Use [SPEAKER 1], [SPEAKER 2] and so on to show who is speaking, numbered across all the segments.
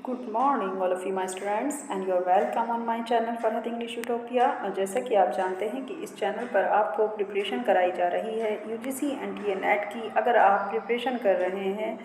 [SPEAKER 1] Good morning all of you my students and you are welcome on my channel Farhat English Utopia. और जैसा कि आप जानते हैं कि इस चैनल पर आपको प्रिपरेशन कराई जा रही है यूजीसी एनटीए नेट की। अगर आप प्रिपरेशन कर रहे हैं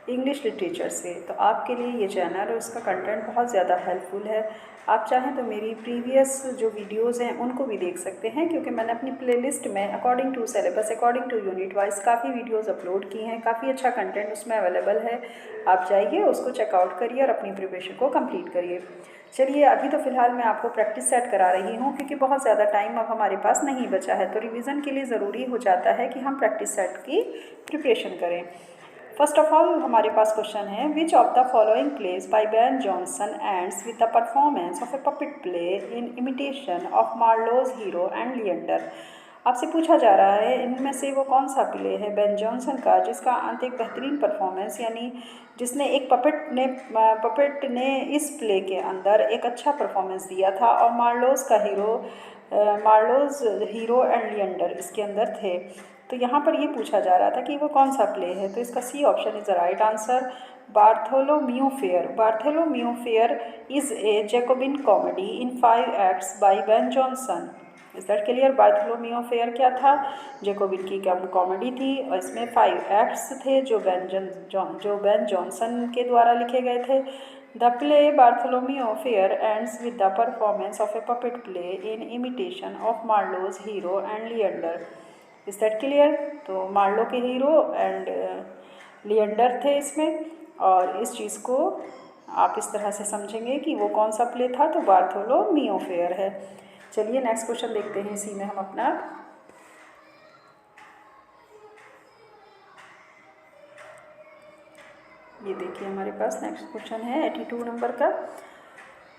[SPEAKER 1] इंग्लिश लिटरेचर से तो आपके लिए ये चैनल और उसका कंटेंट बहुत ज़्यादा हेल्पफुल है। आप चाहें तो मेरी प्रीवियस जो वीडियोस हैं उनको भी देख सकते हैं, क्योंकि मैंने अपनी प्लेलिस्ट में according to syllabus, according to unit wise काफ़ी वीडियोस अपलोड की हैं। काफ़ी अच्छा कंटेंट उसमें अवेलेबल है। आप जाइए, उसको चेकआउट करिए और अपनी प्रिपरेशन को कंप्लीट करिए। चलिए, अभी तो फ़िलहाल मैं आपको प्रैक्टिस सेट करा रही हूँ, क्योंकि बहुत ज़्यादा टाइम अब हमारे पास नहीं बचा है, तो रिवीजन के लिए ज़रूरी हो जाता है कि हम प्रैक्टिस सेट की प्रिपरेशन करें। फर्स्ट ऑफ ऑल हमारे पास क्वेश्चन है, which of the following plays by Ben Jonson ends with the performance of a puppet play in imitation of Marlowe's Hero and Leander. आपसे पूछा जा रहा है इनमें से वो कौन सा प्ले है बेन जॉनसन का जिसका अंत एक बेहतरीन परफॉर्मेंस, यानी जिसने एक पपेट ने इस प्ले के अंदर एक अच्छा परफॉर्मेंस दिया था, और मार्लोज हीरो एंड लिएंडर इसके अंदर थे। तो यहाँ पर ये पूछा जा रहा था कि वो कौन सा प्ले है, तो इसका C option is the right answer, Bartholomew Fair. Bartholomew Fair is a Jacobean comedy in 5 acts by Ben Jonson. Is that clear? Bartholomew Fair क्या था? जैकोबिन की कॉमेडी थी, और इसमें 5 एक्ट्स थे जो बेन जॉनसन के द्वारा लिखे गए थे। The play Bartholomew fair ends with the performance of a puppet play in imitation of Marlowe's Hero and Leander. Is that clear? तो मार्लो के हीरो एंड लिएंडर थे इसमें, और इस चीज़ को आप इस तरह से समझेंगे कि वो कौन सा प्ले था, तो बार्थोलोम्यू फेयर है। चलिए नेक्स्ट क्वेश्चन देखते हैं। इसी में हम अपना ये देखिए, हमारे पास नेक्स्ट क्वेश्चन है 82 नंबर का।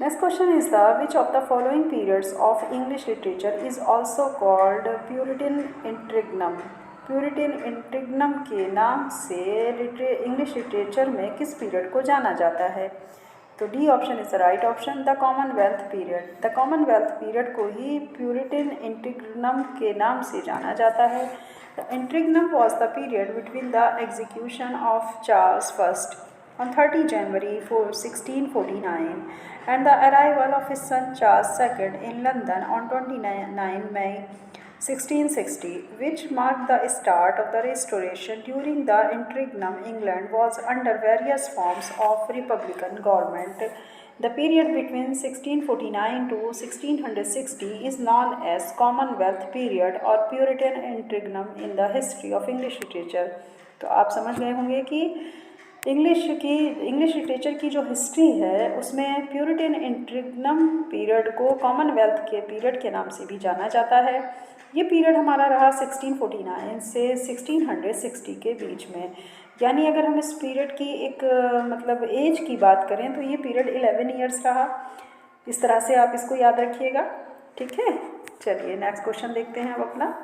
[SPEAKER 1] Next question is which of the following periods of English literature is also called Puritan interregnum? Puritan interregnum के नाम से इंग्लिश लिटरेचर में किस पीरियड को जाना जाता है? तो D option is the right option, the Commonwealth period. The Commonwealth period को ही प्यूरिटन इंटररेग्नम के नाम से जाना जाता है। The interregnum was the period between the execution of Charles first on 30 January 1649 and the arrival of his son Charles II in London on 29 May 1660, which marked the start of the Restoration. During the interregnum, England was under various forms of republican government. The period between 1649 to 1660 is known as Commonwealth period or Puritan interregnum in the history of English literature. तो आप समझ गए होंगे कि English literature की जो history है उसमें प्यूरिटन इंटररेग्नम पीरियड को कॉमनवेल्थ के पीरियड के नाम से भी जाना जाता है। ये पीरियड हमारा रहा 1649 से 1660 के बीच में, यानी अगर हम इस पीरियड की एक मतलब एज की बात करें तो ये पीरियड 11 ईयर्स रहा। इस तरह से आप इसको याद रखिएगा, ठीक है। चलिए नेक्स्ट क्वेश्चन देखते हैं अब अपना।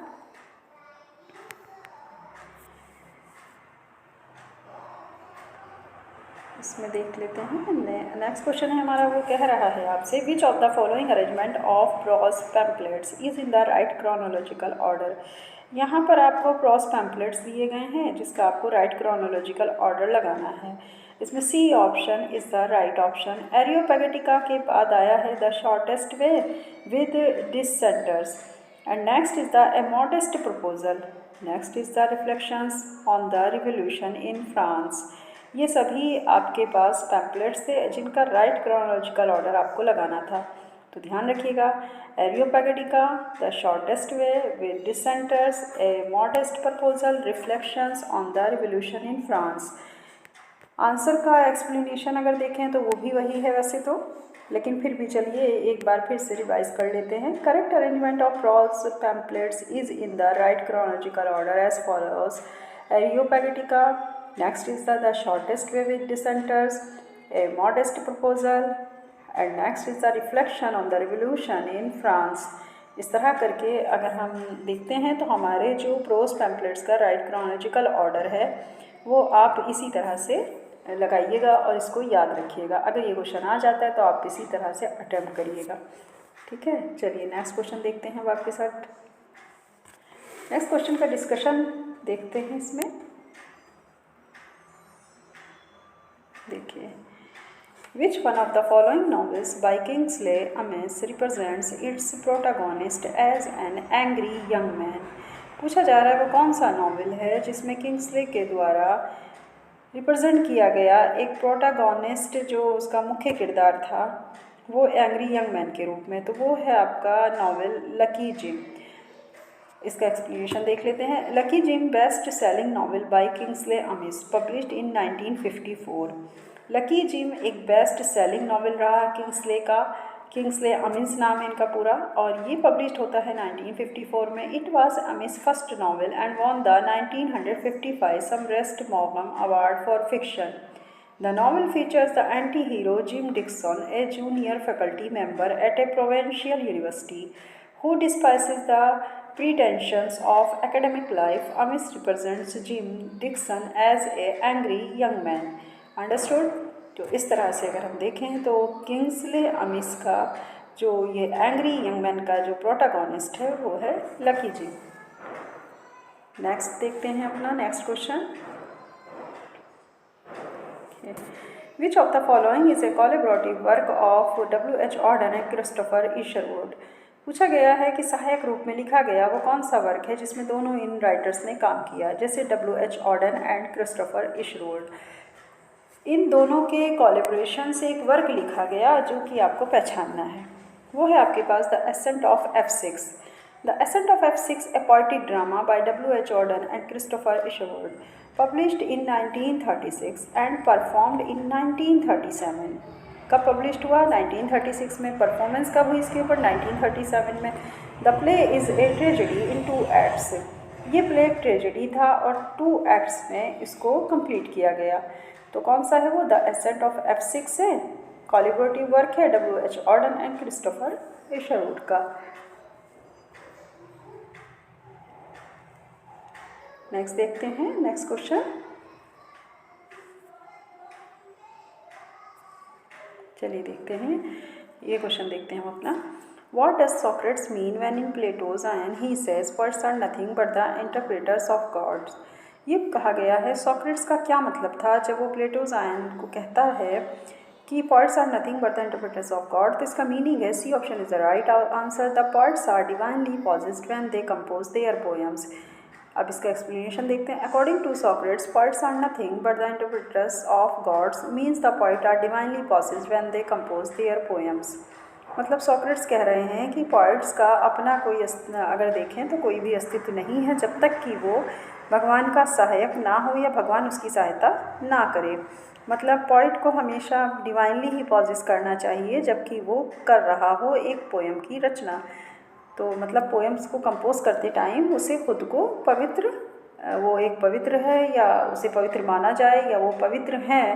[SPEAKER 1] इसमें देख लेते हैं। नेक्स्ट क्वेश्चन है हमारा, वो कह रहा है आपसे, विच of the following arrangement of prose pamphlets is in the right chronological order. यहाँ पर आपको प्रोज पैम्पलेट्स दिए गए हैं जिसका आपको राइट क्रोनोलॉजिकल ऑर्डर लगाना है। इसमें C option is the right option. Areopagitica के बाद आया है the shortest way with dissenters, and next is the a modest proposal, next is the reflections on the revolution in France. ये सभी आपके पास पैम्पलेट्स थे जिनका राइट क्रोनोलॉजिकल ऑर्डर आपको लगाना था। तो ध्यान रखिएगा, Areopagitica, the shortest way with dissenters, a modest proposal, reflections on the revolution in France. Answer का एक्सप्लेनेशन अगर देखें तो वो भी वही है वैसे तो, लेकिन फिर भी चलिए एक बार फिर से रिवाइज कर लेते हैं। Correct arrangement of prose pamphlets is in the right chronological order as follows: Areopagitica, next is the shortest way with dissenters, a modest proposal, and next is the reflection on the revolution in France। इस तरह करके अगर हम देखते हैं तो हमारे जो प्रोज पैम्पलेट्स का राइट क्रोनोलॉजिकल ऑर्डर है वो आप इसी तरह से लगाइएगा और इसको याद रखिएगा। अगर ये क्वेश्चन आ जाता है तो आप इसी तरह से अटेम्प्ट करिएगा, ठीक है। चलिए नेक्स्ट क्वेश्चन देखते हैं अब आपके साथ। नेक्स्ट क्वेश्चन का डिस्कशन देखते हैं। इसमें देखिए, Which one of the following novels by Kingsley Amis represents its protagonist as an angry young man? पूछा जा रहा है वो कौन सा नॉवेल है जिसमें किंग्सले के द्वारा रिप्रेजेंट किया गया एक प्रोटागोनिस्ट जो उसका मुख्य किरदार था वो एंग्री यंग मैन के रूप में। तो वो है आपका नॉवेल लकी जिम। इसका एक्सप्लेनेशन देख लेते हैं। Lucky Jim best selling novel by Kingsley Amis published in 1954। Lucky Jim एक बेस्ट सेलिंग नॉवेल रहा किंग्सले का। किंग्सले अमिस नाम है इनका पूरा और ये पब्लिश्ड होता है 1954 में। It was Amis first novel and won the 1955 Somerset मॉगम award for fiction. The novel features the anti-hero Jim Dixon, a junior faculty member at a provincial university, who despises the pretensions of academic life. Amis represents Jim Dixon as a angry young man. Understood? तो इस तरह से अगर हम देखें तो Kingsley Amish का जो ये एंग्री यंग मैन का जो प्रोटागोनिस्ट है वो है लकी जिम। नेक्स्ट देखते हैं अपना next question. Which of the following is a collaborative work of W.H. Auden and Christopher Isherwood? पूछा गया है कि सहायक रूप में लिखा गया वो कौन सा वर्क है जिसमें दोनों इन राइटर्स ने काम किया, जैसे W.H. Auden and Christopher Isherwood. इन दोनों के कोलैबोरेशन से एक वर्क लिखा गया जो कि आपको पहचानना है। वो है आपके पास the ascent of F6। The ascent of F6 a poetic drama by W.H. Auden and Christopher Isherwood published in 1936 and performed in 1937। कब पब्लिश्ड हुआ? 1936 में। परफॉर्मेंस कब हुई इसके ऊपर? 1937 में। The play is a tragedy in 2 acts. ये play एक ट्रेजेडी था और 2 एक्ट्स में इसको कंप्लीट किया गया। तो कौन सा है वो? द एसेंट ऑफ F6 है, कोलैबोरेटिव वर्क है W.H. Auden एंड क्रिस्टोफर इशरवुड का। नेक्स्ट देखते हैं नेक्स्ट क्वेश्चन। चलिए देखते हैं ये क्वेश्चन देखते हैं हम अपना। What does Socrates mean when in Plato's Ion he says poets are nothing but the interpreters of gods? ये कहा गया है सॉक्रेट्स का क्या मतलब था जब वो प्लेटोज आयन को कहता है कि poets are nothing but the interpreters of God। तो इसका मीनिंग है C option is the right answer. The poets are divinely possessed when they compose their poems। अब इसका एक्सप्लेनेशन देखते हैं। According to Socrates poets are nothing but the interpreters of gods means the poets are divinely possessed when they compose their poems। मतलब Socrates कह रहे हैं कि poets का अपना कोई अगर देखें तो कोई भी अस्तित्व नहीं है जब तक कि वो भगवान का सहायक ना हो या भगवान उसकी सहायता ना करे। मतलब पोइट को हमेशा डिवाइनली ही पॉजेस करना चाहिए जबकि वो कर रहा हो एक पोएम की रचना। तो मतलब पोएम्स को कंपोज करते टाइम उसे खुद को पवित्र, वो एक पवित्र है या उसे पवित्र माना जाए या वो पवित्र हैं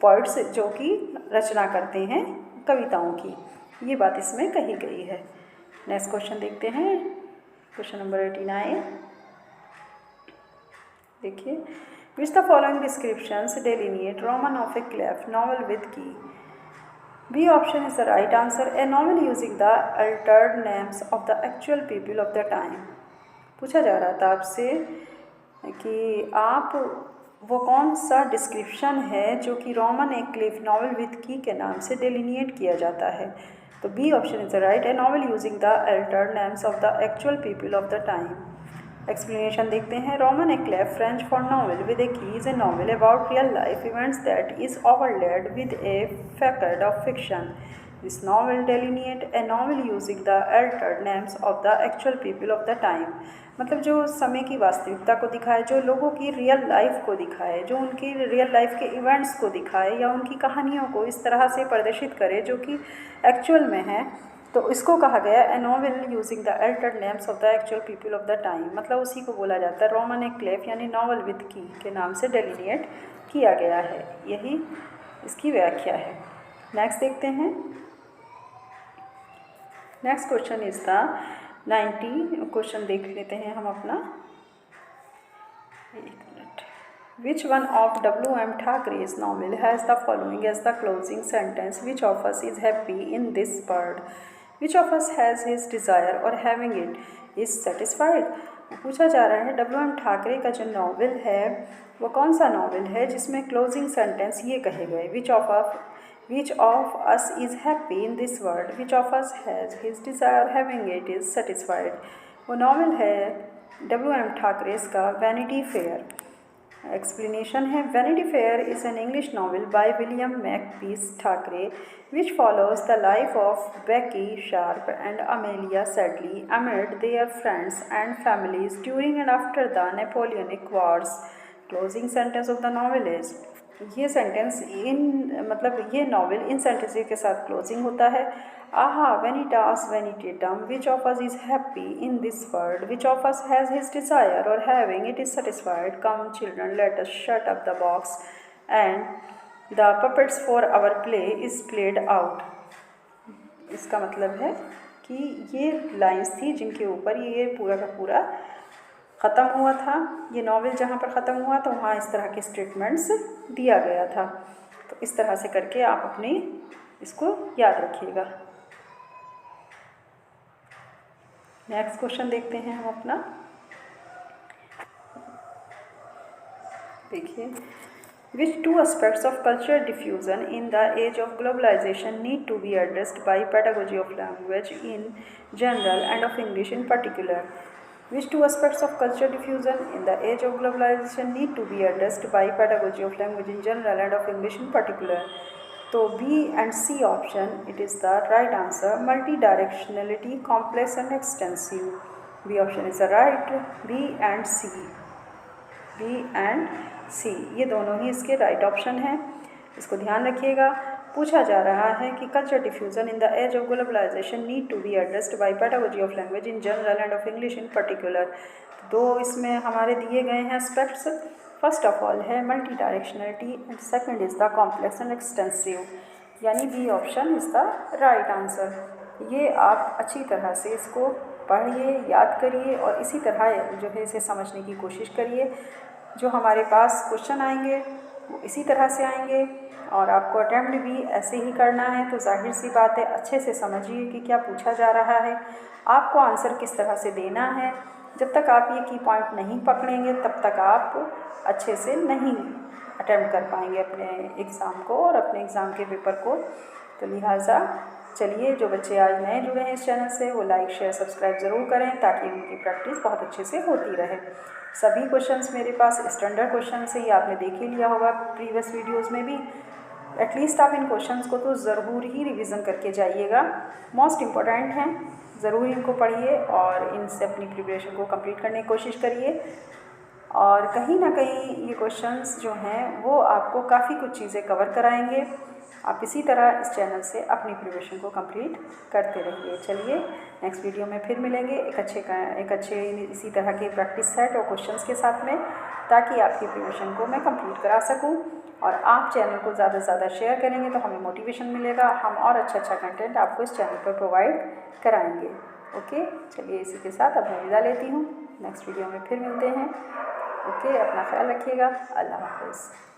[SPEAKER 1] पोइट्स जो कि रचना करते हैं कविताओं की। ये बात इसमें कही गई है। नेक्स्ट क्वेश्चन देखते हैं, क्वेश्चन नंबर 89। देखिए, which the following descriptions delineate roman of a clef novel with key. B option is the right answer. A novel using the altered names of the actual people of the time. पूछा जा रहा था आपसे कि आप वो कौन सा डिस्क्रिप्शन है जो कि roman a clef novel with key के नाम से डेलिनिएट किया जाता है। तो B option is the right. A novel using the altered names of the actual people of the time. Explanation देखते हैं। Roman a clef French for novel with a key is a novel about real life events that is overlaid with a fact of fiction. This novel delineate a novel using the altered names of the actual people of the time. मतलब जो समय की वास्तविकता को दिखाए, जो लोगों की रियल लाइफ को दिखाए, जो उनकी रियल लाइफ के इवेंट्स को दिखाए या उनकी कहानियों को इस तरह से प्रदर्शित करे जो कि एक्चुअल में है, तो इसको कहा गया ए novel using the altered names of the actual people of the time. मतलब उसी को बोला जाता है रोमन ए क्लेफ यानी नॉवल विद की के नाम से डेलिनिएट किया गया है। यही इसकी व्याख्या है। नेक्स्ट देखते हैं। Next question is the 90 question देख लेते हैं हम अपना। एक minute. Which one of W.M. Thackeray's novel has the following as the closing sentence? Which of us is happy in this world? Which of us has his desire or having it is satisfied? पूछा जा रहा है W.M. Thackeray का जो novel है वो कौन सा नॉवल है जिसमें क्लोजिंग सेंटेंस ये कहे गए, which of us is happy in this world, which of us has his desire having it is satisfied. वो नावल है W.M. ठाकरेस का वैनिटी फेयर। एक्सप्लेनेशन है, Vanity Fair is an English novel by William Makepeace Thackeray which follows the life of Becky Sharp and Amelia Sedley amid their friends and families during and after the Napoleonic Wars. Closing sentence of the novel is, ये sentence ये novel इन sentence के साथ closing होता है। Ah vanitas vanitatum, which of us is happy in this world, which of us has his desire और having it is satisfied, come children let us shut up the box and the puppets for our play is played out. इसका मतलब है कि ये lines थी जिनके ऊपर ये पूरा का पूरा ख़त्म हुआ था। ये नावल जहाँ पर ख़त्म हुआ तो वहाँ इस तरह के स्टेटमेंट्स दिया गया था। तो इस तरह से करके आप अपनी इसको याद रखिएगा। नेक्स्ट क्वेश्चन देखते हैं हम अपना। देखिए, which two aspects of cultural diffusion in the age of globalization need to be addressed by pedagogy of language in general and of English in particular? Which two aspects of cultural diffusion in the age of globalization need to be addressed by pedagogy of language in general and of English in particular? तो B and C option, it is the right answer. Multidirectionality, complex and extensive. B option is the right. B and C. B and C, ये दोनों ही इसके right option हैं। इसको ध्यान रखिएगा। पूछा जा रहा है कि culture diffusion in the age of globalization need to be addressed by pedagogy of language in general and of English in particular. दो इसमें हमारे दिए गए हैं एस्पेक्ट्स। फर्स्ट ऑफ ऑल है multidirectionality and second is the complex and extensive, यानी B option is the right answer. ये आप अच्छी तरह से इसको पढ़िए, याद करिए और इसी तरह जो है इसे समझने की कोशिश करिए। जो हमारे पास क्वेश्चन आएंगे वो इसी तरह से आएंगे और आपको अटैम्प्ट भी ऐसे ही करना है। तो जाहिर सी बात है, अच्छे से समझिए कि क्या पूछा जा रहा है, आपको आंसर किस तरह से देना है। जब तक आप ये की पॉइंट नहीं पकड़ेंगे तब तक आप अच्छे से नहीं अटैम्प्ट कर पाएंगे अपने एग्ज़ाम को और अपने एग्ज़ाम के पेपर को। तो लिहाजा चलिए, जो बच्चे आज नए जुड़े हैं इस चैनल से वो लाइक शेयर सब्सक्राइब ज़रूर करें ताकि उनकी प्रैक्टिस बहुत अच्छे से होती रहे। सभी क्वेश्चंस मेरे पास स्टैंडर्ड क्वेश्चन से ही आपने देख ही लिया होगा प्रीवियस वीडियोस में भी। एटलीस्ट आप इन क्वेश्चंस को तो ज़रूर ही रिवीजन करके जाइएगा, मोस्ट इम्पॉर्टेंट हैं, ज़रूर इनको पढ़िए और इनसे अपनी प्रिपरेशन को कंप्लीट करने की कोशिश करिए। और कहीं ना कहीं ये क्वेश्चंस जो हैं वो आपको काफ़ी कुछ चीज़ें कवर कराएंगे। आप इसी तरह इस चैनल से अपनी प्रिपरेशन को कंप्लीट करते रहिए। चलिए, नेक्स्ट वीडियो में फिर मिलेंगे एक अच्छे इसी तरह के प्रैक्टिस सेट और क्वेश्चंस के साथ में, ताकि आपकी प्रिपरेशन को मैं कंप्लीट करा सकूं। और आप चैनल को ज़्यादा से ज़्यादा शेयर करेंगे तो हमें मोटिवेशन मिलेगा, हम और अच्छा कंटेंट आपको इस चैनल पर प्रोवाइड कराएँगे। ओके, चलिए इसी के साथ अब मैं विदा लेती हूँ। नेक्स्ट वीडियो में फिर मिलते हैं। ओके, अपना ख्याल रखिएगा। अल्लाह हाफ़िज़।